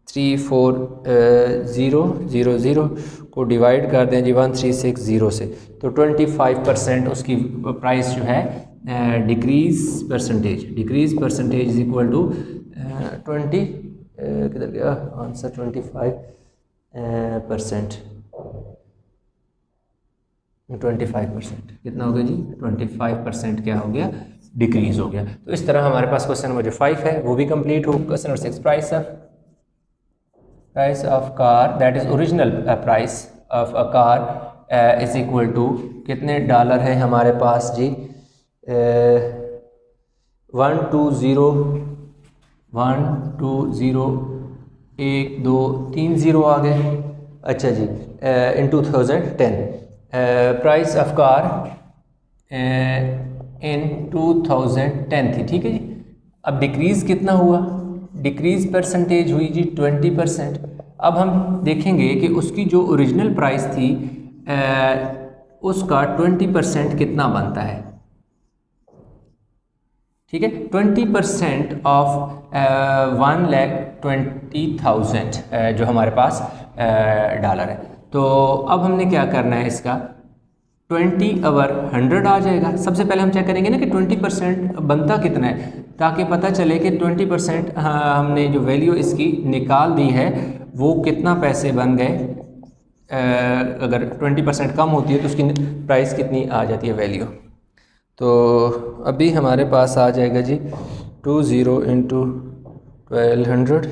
34000 को डिवाइड कर दें जी 1360 से, तो 25% उसकी प्राइस जो है decrease percentage is equal to 20 किधर गया आंसर 25%। कितना हो गया जी, 25% क्या हो गया, डिक्रीज हो गया। तो इस तरह हमारे पास क्वेश्चन नंबर जो 5 है वो भी कंप्लीट हो। Question number 6, price of car that is original price of a car is equal to कितने डॉलर है हमारे पास जी, 120 1 2 3 0 आ गए। अच्छा जी, इन 2010 प्राइस ऑफ कार इन 2010 थी, ठीक है जी। अब डिक्रीज़ कितना हुआ, डिक्रीज़ परसेंटेज हुई जी 20%। अब हम देखेंगे कि उसकी जो ओरिजिनल प्राइस थी उसका 20% कितना बनता है, ठीक है। 20% ऑफ 1,20,000 जो हमारे पास डॉलर है। तो अब हमने क्या करना है, इसका 20 ओवर 100 आ जाएगा। सबसे पहले हम चेक करेंगे ना कि 20% बनता कितना है, ताकि पता चले कि 20% हमने जो वैल्यू इसकी निकाल दी है वो कितना पैसे बन गए। अगर 20% कम होती है तो उसकी प्राइस कितनी आ जाती है वैल्यू। तो अभी हमारे पास आ जाएगा जी 20 इंटू 1200,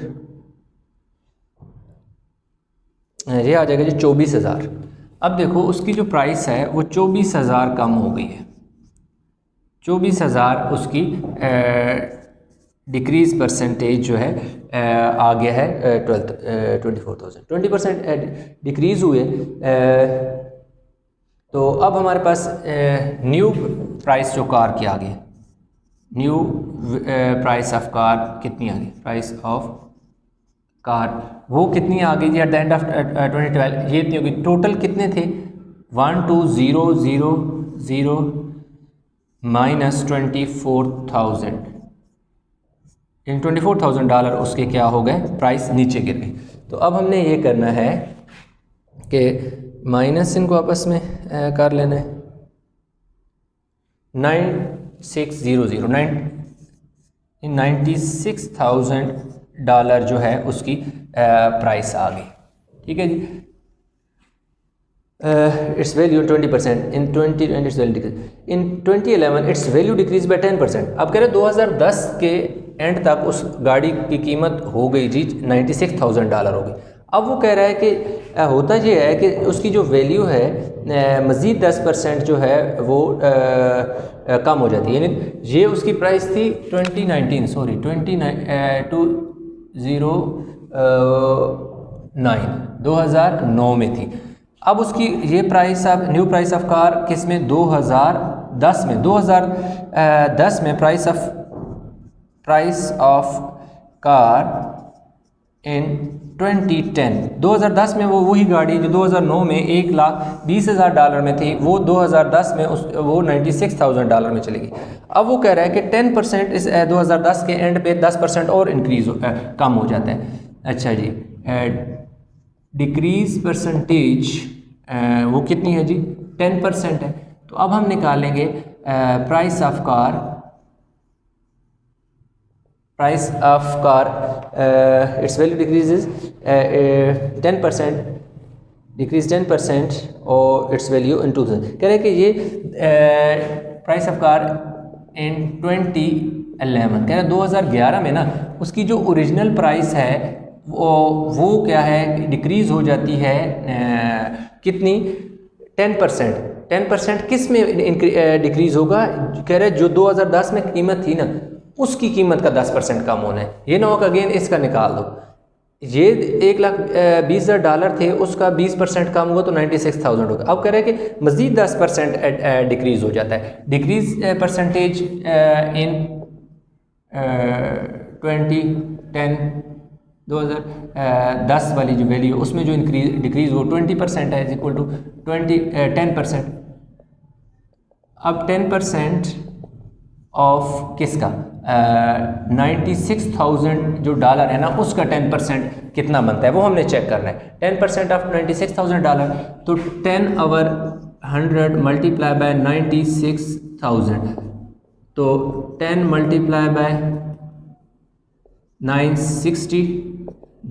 ये आ जाएगा जी 24,000। अब देखो उसकी जो प्राइस है वो 24,000 कम हो गई है। 24,000 उसकी डिक्रीज परसेंटेज जो है आ गया है 24,000, 20% डिक्रीज़ हुए। तो अब हमारे पास न्यू प्राइस जो कार की आ गई, न्यू प्राइस ऑफ कार कितनी आ गई, प्राइस ऑफ कार वो कितनी आ गई जी एट द एंड ऑफ 2012, ये इतनी होगी। टोटल कितने थे, 12,000 माइनस 24,000, इन 24,000 डॉलर उसके क्या हो गए, प्राइस नीचे गिर गई। तो अब हमने ये करना है कि माइनस इनको आपस में कर लेना है। 96,000 डॉलर जो है उसकी प्राइस आ गई, ठीक है जी। Its value 20% in 20 and its value in 2011 its value decrease by 10%। अब कह रहे 2010 के एंड तक उस गाड़ी की कीमत हो गई जी 96,000 डॉलर हो गई। अब वो कह रहा है कि होता ये है कि उसकी जो वैल्यू है मज़ीद 10% जो है वो कम हो जाती है। यानी ये उसकी प्राइस थी 2009 में थी। अब उसकी ये price of new price of car किस में, 2010 में, 2010 में प्राइस ऑफ कार इन 2010 में वो वही गाड़ी जो 2009 में 1,20,000 डॉलर में थी, वो 2010 में वो 96,000 डॉलर में चलेगी। अब वो कह रहा है कि 10% इस 2010 के एंड पे 10% और इंक्रीज कम हो जाता है। अच्छा जी, डिक्रीज परसेंटेज वो कितनी है जी, 10% है। तो अब हम निकालेंगे price of car it's value decreases 10%, decrease 10% और इट्स वैल्यू इन 2000। कह रहे हैं कि ये प्राइस ऑफ कार इन 2011, कह रहे हैं 2011 में ना उसकी जो ओरिजिनल प्राइस है वो क्या है, डिक्रीज़ हो जाती है कितनी, 10%। किस में डिक्रीज़ होगा, कह रहे जो 2010 में कीमत थी ना उसकी कीमत का 10% कम होना है। ये ना हो कि अगेन इसका निकाल दो, ये 1,20,000 डॉलर थे उसका 20% कम हुआ तो 96,000 होगा। अब कह रहे हैं कि मज़ीद 10% डिक्रीज़ हो जाता है। डिक्रीज़ परसेंटेज इन 2010 वाली जो वैल्यू उसमें जो डिक्रीज़ हो 20% है, इज इक्वल टू 10%। अब 10% ऑफ किसका, 96,000 जो डॉलर है ना उसका 10% कितना बनता है वो हमने चेक करना है। 10% ऑफ 96,000 डॉलर, तो 10 ओवर 100 मल्टीप्लाई बाय 96,000, तो 10 multiply by 960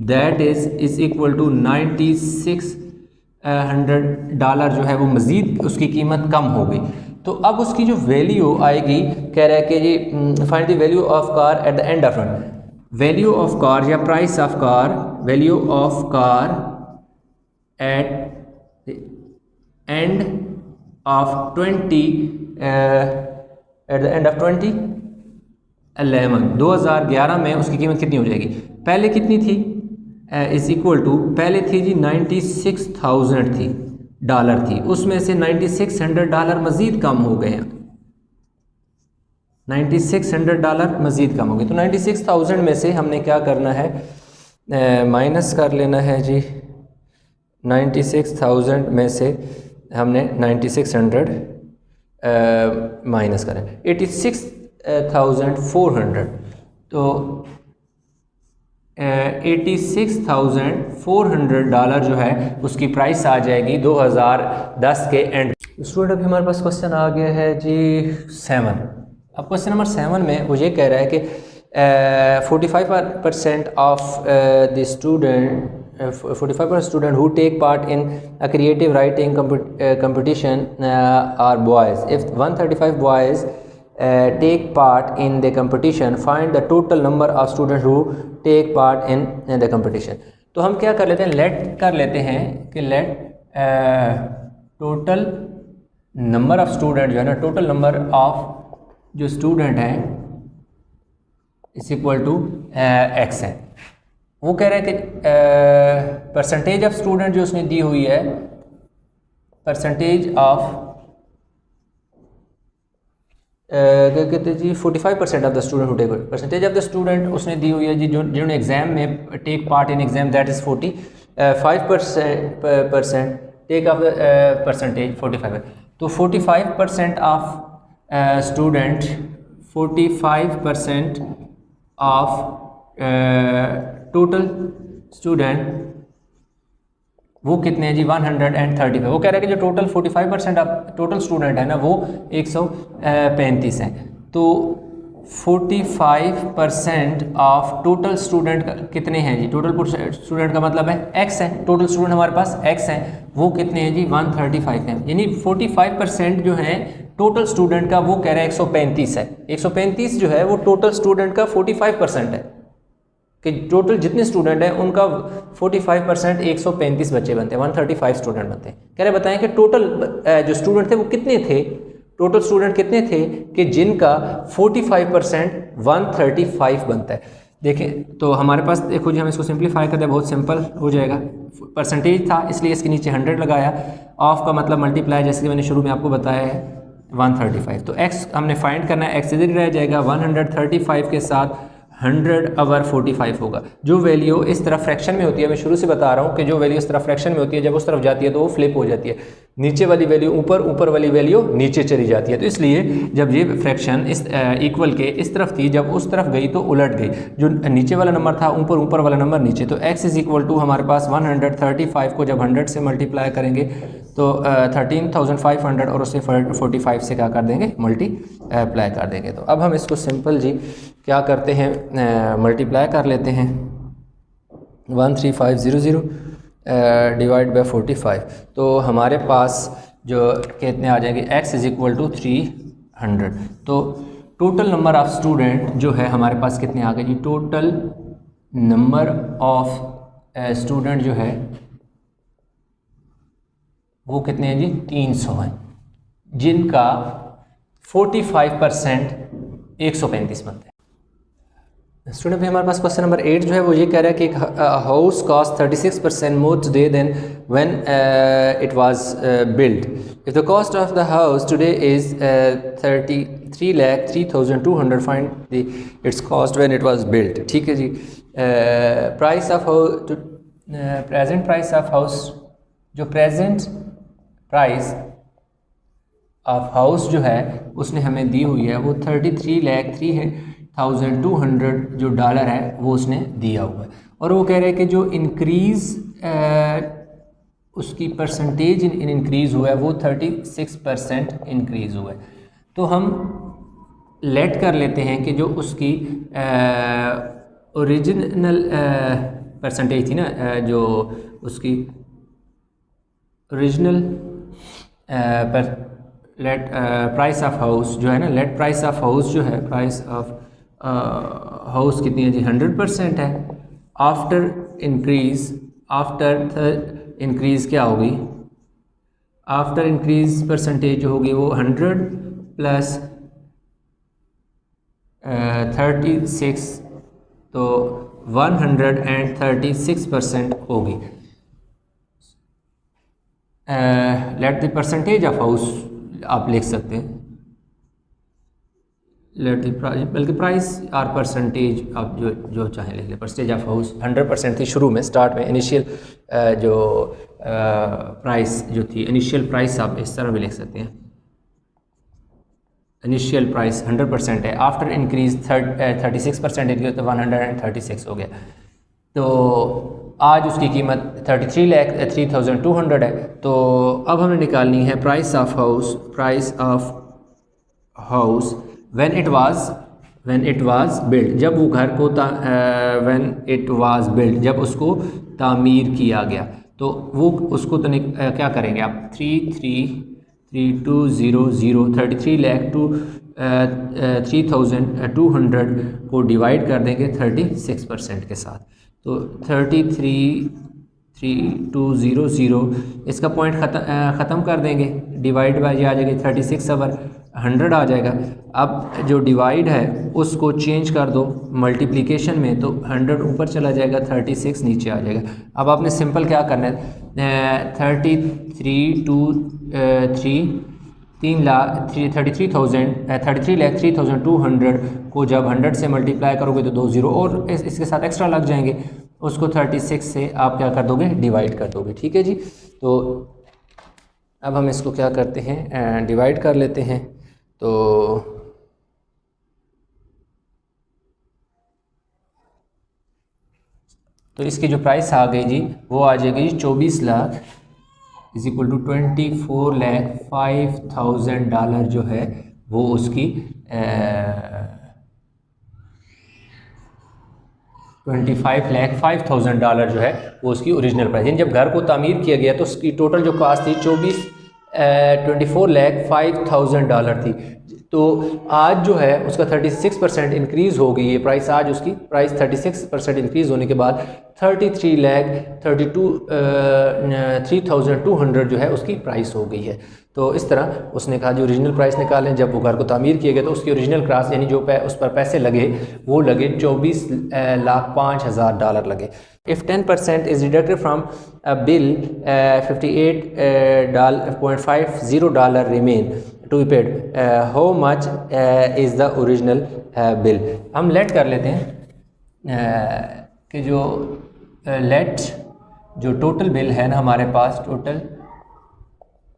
that is equal to 9600 dollar जो है वो मज़ीद उसकी कीमत कम हो गई। तो अब उसकी जो वैल्यू आएगी, कह रहा है कि जी find the value of car at the end of run, value of car या price of car, value of car at end of 2011 में उसकी कीमत कितनी हो जाएगी? पहले कितनी थी? इज इक्वल टू, पहले थी जी 96,000 थी, डॉलर थी, उसमें से $9600 मज़ीद कम हो गए हैं, $9600 मज़ीद कम हो गए। तो 96,000 में से हमने क्या करना है, माइनस कर लेना है जी। 96,000 में से हमने 9600 माइनस करें, 86,400। तो $86,400 जो है उसकी प्राइस आ जाएगी 2010 के एंड। स्टूडेंट अभी हमारे पास क्वेश्चन आ गया है जी 7। अब क्वेश्चन नंबर 7 में वो ये कह रहा है कि 45% of the student 45% student who take part in a creative writing competition are boys. If 135 boys take part in the competition, find the total number of students who take part in the competition. तो हम क्या कर लेते हैं, late कर लेते हैं कि let total number of student जो है ना, टोटल नंबर ऑफ जो स्टूडेंट हैं इज इक्वल टू एक्स है। वो कह रहे हैं कि परसेंटेज ऑफ स्टूडेंट जो उसने दी हुई है, परसेंटेज ऑफ क्या कहते हैं जी 45% of the student who take, percentage of the student उसने दी हुई है जी जो जिन्होंने एग्जाम में take part in exam, that is 45% take of percentage 45 है। तो 45% of student 45% of total student वो कितने हैं जी 135। वो कह रहे हैं कि जो टोटल 45% ऑफ टोटल स्टूडेंट है ना वो 135 हैं। तो 45% ऑफ टोटल स्टूडेंट कितने हैं जी, टोटल स्टूडेंट का मतलब है x है, टोटल स्टूडेंट हमारे पास x है, वो कितने हैं जी 135 हैं। यानी 45% जो है टोटल स्टूडेंट का वो कह रहे हैं 135 है। 135 जो है वो टोटल स्टूडेंट का 45% है, कि टोटल जितने स्टूडेंट हैं उनका 45% 135 बच्चे बनते हैं, 135 स्टूडेंट बनते हैं। कह रहे बताएं कि टोटल जो स्टूडेंट थे वो कितने थे, टोटल स्टूडेंट कितने थे कि जिनका 45% 135 बनता है। देखें तो हमारे पास देखो जी, हम इसको सिंप्लीफाई करते हैं, बहुत सिंपल हो जाएगा। परसेंटेज था इसलिए इसके नीचे 100 लगाया, ऑफ का मतलब मल्टीप्लाई, जैसे कि मैंने शुरू में आपको बताया है 135। तो x हमने फाइंड करना है, x इधर रह जाएगा, 135 के साथ 100 ओवर 45 होगा। जो वैल्यू इस तरफ फ्रैक्शन में होती है, मैं शुरू से बता रहा हूँ कि जो वैल्यू इस तरफ फ्रैक्शन में होती है जब उस तरफ जाती है तो वो फ्लिप हो जाती है, नीचे वाली वैल्यू ऊपर, ऊपर वाली वैल्यू नीचे चली जाती है। तो इसलिए जब ये फ्रैक्शन इस इक्वल के इस तरफ थी, जब उस तरफ गई तो उलट गई, जो नीचे वाला नंबर था ऊपर, ऊपर वाला नंबर नीचे। तो x इज इक्वल टू हमारे पास 135 को जब 100 से मल्टीप्लाई करेंगे तो 13,500 और उससे 45 से क्या कर देंगे, मल्टीप्लाई कर देंगे। तो अब हम इसको सिंपल जी क्या करते हैं, मल्टीप्लाई कर लेते हैं 13500 डिवाइड बाय 45। तो हमारे पास जो कितने आ जाएंगे, x इज इक्वल टू 300। तो टोटल नंबर ऑफ स्टूडेंट जो है हमारे पास कितने आ गए जी, टोटल नंबर ऑफ स्टूडेंट जो है वो कितने हैं जी 300 हैं, जिनका 45% 135 बनते हैं। स्टूडेंट भी हमारे पास क्वेश्चन नंबर 8 जो है वो ये कह रहा है कि house cost 36% more today than when it was build. If the cost of the house today is 33,03,200, find the its cost when it was build. ठीक है जी। Price of present price of house, जो present price of house जो है उसने हमें दी हुई है वो 33,03,200 जो डॉलर है वो उसने दिया हुआ है। और वो कह रहे हैं कि जो इंक्रीज़ उसकी परसेंटेज इन इंक्रीज़ हुआ है वो 36% इंक्रीज़ हुआ है। तो हम लेट कर लेते हैं कि जो उसकी ओरिजिनल परसेंटेज थी ना, जो उसकी ओरिजिनल प्राइस ऑफ हाउस जो है ना, लेट प्राइस ऑफ हाउस जो है, प्राइस ऑफ हाउस कितनी है जी 100% है। आफ्टर इंक्रीज़ क्या होगी, आफ्टर इंक्रीज परसेंटेज जो होगी वो 100 प्लस 36, तो 136% होगी। Let the percentage of house आप लिख सकते हैं, लेट द प्राइस, बल्कि प्राइस और परसेंटेज आप जो चाहें लिख लें। परसेंटेज ऑफ हाउस 100% थी शुरू में, स्टार्ट में इनिशियल जो प्राइस जो थी, इनिशियल प्राइस आप इस तरह भी लिख सकते हैं। इनिशियल प्राइस 100% है, आफ्टर इंक्रीज 36% इंक्रीज तो 136 हो गया। तो आज उसकी कीमत 33,02,200 है। तो अब हमें निकालनी है price of house, price of house when it was build, जब वो घर को व्हेन इट वाज बिल्ड, जब उसको तामीर किया गया। तो वो उसको तो क्या करेंगे आप, 33 लाख टू 3,200 को डिवाइड कर देंगे 36% के साथ। तो 33,200 इसका पॉइंट ख़त्म कर देंगे, डिवाइड बाय ये आ जाएगी 36 ओवर 100 आ जाएगा। अब जो डिवाइड है उसको चेंज कर दो मल्टीप्लिकेशन में, तो 100 ऊपर चला जाएगा, 36 नीचे आ जाएगा। अब आपने सिंपल क्या करना है, 33,3,200 को जब 100 से मल्टीप्लाई करोगे तो 2 ज़ीरो और इसके साथ एक्स्ट्रा लग जाएंगे, उसको 36 से आप क्या कर दोगे, डिवाइड कर दोगे। ठीक है जी। तो अब हम इसको क्या करते हैं, डिवाइड कर लेते हैं। तो इसकी जो प्राइस आ गई जी वो आ जाएगी 24 lakh is equal to 24,05,000 dollar जो है वो उसकी 25,05,000 डॉलर जो है वो उसकी ओरिजिनल प्राइस। यानी जब घर को तामीर किया गया तो उसकी टोटल जो कास्ट थी 24,05,000 डॉलर थी। तो आज जो है उसका 36% इंक्रीज़ हो गई है प्राइस। आज उसकी प्राइस 36% इंक्रीज़ होने के बाद 33,32,200 जो है उसकी प्राइस हो गई है। तो इस तरह उसने कहा जो ओरिजिनल प्राइस निकालें, जब वो घर को तामीर किया गया तो उसकी ओरिजिनल प्राइस यानी जो उस पर पैसे लगे वो लगे 24,05,000 डॉलर लगे। If 10% is deducted from a bill, $58.50 remain to be paid. How much is the original bill? हम लेट कर लेते हैं कि जो टोटल बिल है ना हमारे पास, total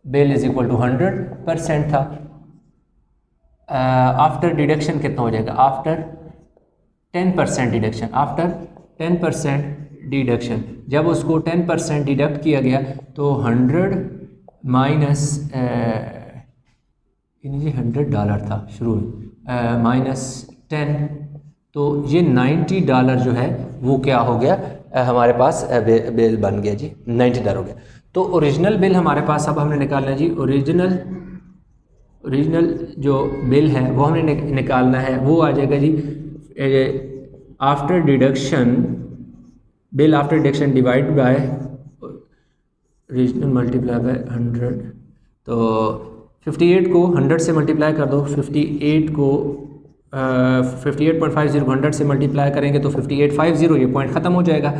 bill is equal to 100% था। आफ्टर डिडक्शन कितना हो जाएगा, आफ्टर 10% डिडक्शन, आफ्टर 10% डिडक्शन, जब उसको 10% डिडक्ट किया गया तो 100 माइनस $100 था शुरू में, माइनस 10, तो ये $90 जो है वो क्या हो गया हमारे पास बिल बन गया जी, $90 हो गया। तो ओरिजिनल बिल हमारे पास अब हमने निकालना है जी, ओरिजिनल जो बिल है वो हमने निकालना है। वो आ जाएगा जी after deduction, bill after deduction divide by original multiply by 100। तो 58 को 100 से मल्टीप्लाई कर दो, 58 को 58.50 100 से मल्टीप्लाई करेंगे तो 5850, ये पॉइंट ख़त्म हो जाएगा।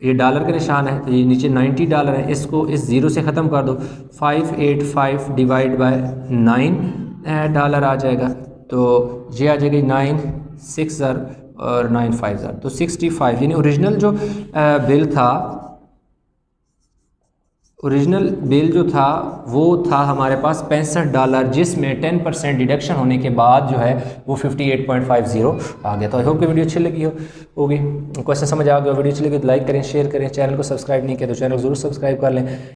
ये डॉलर का निशान है तो ये नीचे $90 है, इसको इस ज़ीरो से ख़त्म कर दो, 585 डिवाइड बाय 9 $, आ जाएगा। तो ये आ जाएगी 960 और 950, तो 65। यानी ओरिजिनल जो बिल था, ओरिजिनल बिल जो था वो था हमारे पास $65, जिसमें 10% डिडक्शन होने के बाद जो है वो 58.50 आ गया। तो आई होप कि वीडियो अच्छी लगी होगी, क्वेश्चन समझ आ गया। वीडियो अच्छी लगी तो लाइक करें, शेयर करें, चैनल को सब्सक्राइब नहीं किया तो चैनल को ज़रूर सब्सक्राइब कर लें।